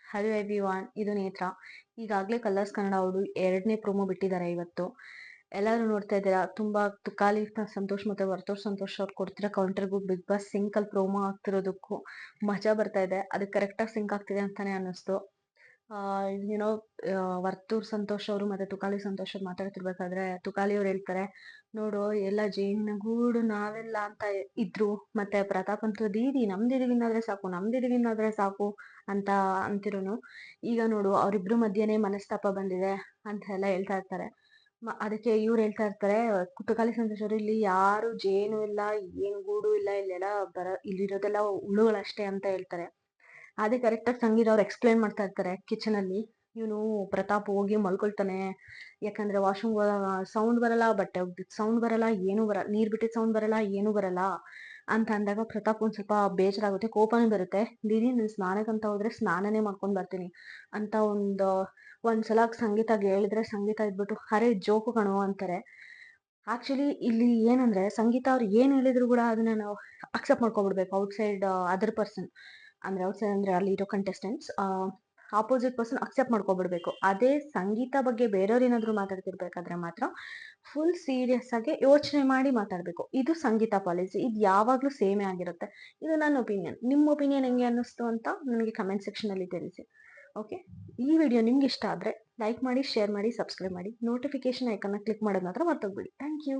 Hello everyone, ಇದು ನೇತ್ರ. ಈಗಾಗಲೇ ಕಲರ್ಸ್ ಕನ್ನಡ ಅವರು 2ನೇ ಪ್ರೊಮೋ ಬಿಟ್ಟಿದ್ದಾರೆ ಇವತ್ತು. ಎಲ್ಲರೂ ನೋಡ್ತಾ ಇದ್ದೀರಾ, ತುಂಬಾ ತುಕಾಲಿ ಸಂತೋಷ್ ಮತ್ತೆ ವರ್ತೂರ್ ಸಂತೋಷ್ ಅವ್ರು ಕೊಡ್ತಿರೋ ಕೌಂಟರ್ಗೂ ಬಿಗ್ ಬಾಸ್ ಸಿಂಕಲ್ ಪ್ರೋಮೋ ಆಗ್ತಿರೋದಕ್ಕೂ ಮಜಾ ಬರ್ತಾ ಇದೆ. ಅದಕ್ಕೆ ಕರೆಕ್ಟಾಗಿ ಸಿಂಕ್ ಆಗ್ತಿದೆ ಅಂತಾನೆ ಅನ್ನಿಸ್ತು. ಯುನೋ ವರ್ತೂರ್ ಸಂತೋಷ್ ಅವರು ಮತ್ತೆ ತುಕಾಲಿ ಸಂತೋಷ್ ಅವ್ರು ಮಾತಾಡ್ತಿರ್ಬೇಕಾದ್ರೆ ತುಕಾಲಿ ಅವ್ರು ಹೇಳ್ತಾರೆ, ನೋಡು ಎಲ್ಲ ಜೇನಿನ ಗೂಡು ನಾವೆಲ್ಲ ಅಂತ ಇದ್ರು, ಮತ್ತೆ ಪ್ರತಾಪ್ ಅಂತೂ ದೀದಿ ನಮ್ದಿದೀವಿನಾದ್ರೆ ಸಾಕು ನಮ್ದಿದೀವಿನಾದ್ರೆ ಸಾಕು ಅಂತ ಅಂತಿರೋನು, ಈಗ ನೋಡು ಅವ್ರಿಬ್ರು ಮಧ್ಯೆನೇ ಮನಸ್ತಾಪ ಬಂದಿದೆ ಅಂತ ಎಲ್ಲ ಹೇಳ್ತಾ ಇರ್ತಾರೆ. ಅದಕ್ಕೆ ಇವ್ರು ಹೇಳ್ತಾ ಇರ್ತಾರೆ, ತುಕಾಲಿ ಸಂತೋಷ್ ಅವರು, ಇಲ್ಲಿ ಯಾರು ಜೇನು ಇಲ್ಲ, ಏನ್ ಗೂಡು ಇಲ್ಲ, ಇಲ್ಲೆಲ್ಲ ಇಲ್ಲಿರೋದೆಲ್ಲ ಹುಳುಗಳಷ್ಟೇ ಅಂತ ಹೇಳ್ತಾರೆ. ಅದೇ ಕರೆಕ್ಟಾಗಿ ಸಂಗೀತ ಅವ್ರು ಎಕ್ಸ್ಪ್ಲೈನ್ ಮಾಡ್ತಾ ಇರ್ತಾರೆ ಕಿಚನ್ ಅಲ್ಲಿ. ಇವನು ಪ್ರತಾಪ್ ಹೋಗಿ ಮಲ್ಕೊಳ್ತಾನೆ, ಯಾಕಂದ್ರೆ ವಾಶ್ರೂಮ್ ಸೌಂಡ್ ಬರಲ್ಲ, ಬಟ್ಟೆ ಒಗ್ದಿದ್ ಸೌಂಡ್ ಬರಲ್ಲ, ಏನು ಬರಲ್ಲ, ನೀರ್ ಬಿಟ್ಟಿದ್ ಸೌಂಡ್ ಬರಲ್ಲ, ಏನು ಬರಲ್ಲ ಅಂತ ಅಂದಾಗ ಪ್ರತಾಪ್ ಒಂದ್ ಸ್ವಲ್ಪ ಬೇಜಾರಾಗುತ್ತೆ, ಕೋಪನೇ ಬರುತ್ತೆ. ದೀದಿ ನೀನ್ ಸ್ನಾನಕ್ಕಂತ ಹೋದ್ರೆ ಸ್ನಾನನೇ ಮಾಡ್ಕೊಂಡ್ ಬರ್ತೀನಿ ಅಂತ ಒಂದ್ಸಲ ಸಂಗೀತಾಗ ಹೇಳಿದ್ರೆ ಸಂಗೀತ ಇದ್ಬಿಟ್ಟು ಅರೆ ಜೋಕು ಕಣೋ ಅಂತಾರೆ. ಆಕ್ಚುಲಿ ಇಲ್ಲಿ ಏನಂದ್ರೆ ಸಂಗೀತ ಅವ್ರು ಏನ್ ಹೇಳಿದ್ರು ಕೂಡ ಅದನ್ನ ನಾವು ಅಕ್ಸೆಪ್ಟ್ ಮಾಡ್ಕೊಬಿಡ್ಬೇಕು. ಔಟ್ಸೈಡ್ ಅದರ್ ಪರ್ಸನ್ ಅಂದ್ರೆ ಔಟ್ಸೈಡ್ ಅಂದ್ರೆ ಅಲ್ಲಿ ಇರೋ ಕಂಟೆಸ್ಟೆಂಟ್ಸ್ ಆಪೋಸಿಟ್ ಪರ್ಸನ್ ಅಕ್ಸೆಪ್ಟ್ ಮಾಡ್ಕೊಬಿಡ್ಬೇಕು. ಅದೇ ಸಂಗೀತ ಬಗ್ಗೆ ಬೇರೆಯವ್ರು ಏನಾದ್ರು ಮಾತಾಡ್ತಿರ್ಬೇಕಾದ್ರೆ ಮಾತ್ರ ಫುಲ್ ಸೀರಿಯಸ್ ಆಗಿ ಯೋಚನೆ ಮಾಡಿ ಮಾತಾಡ್ಬೇಕು. ಇದು ಸಂಗೀತ ಪಾಲಿಸಿ, ಇದು ಯಾವಾಗ್ಲೂ ಸೇಮೇ ಆಗಿರುತ್ತೆ. ಇದು ನನ್ನ ಒಪಿನಿಯನ್. ನಿಮ್ಮ ಒಪಿನಿಯನ್ ಹೆಂಗೆ ಅನ್ನಿಸ್ತು ಅಂತ ನನಗೆ ಕಮೆಂಟ್ ಸೆಕ್ಷನ್ ಅಲ್ಲಿ ತಿಳಿಸಿ. ಓಕೆ, ಈ ವಿಡಿಯೋ ನಿಮ್ಗೆ ಇಷ್ಟ ಆದ್ರೆ ಲೈಕ್ ಮಾಡಿ, ಶೇರ್ ಮಾಡಿ, ಸಬ್ಸ್ಕ್ರೈಬ್ ಮಾಡಿ, ನೋಟಿಫಿಕೇಶನ್ ಐಕನ್ನ ಕ್ಲಿಕ್ ಮಾಡೋದು ಮಾತ್ರ ಮರ್ತೋಗ್ಬಿಡಿ. Thank you.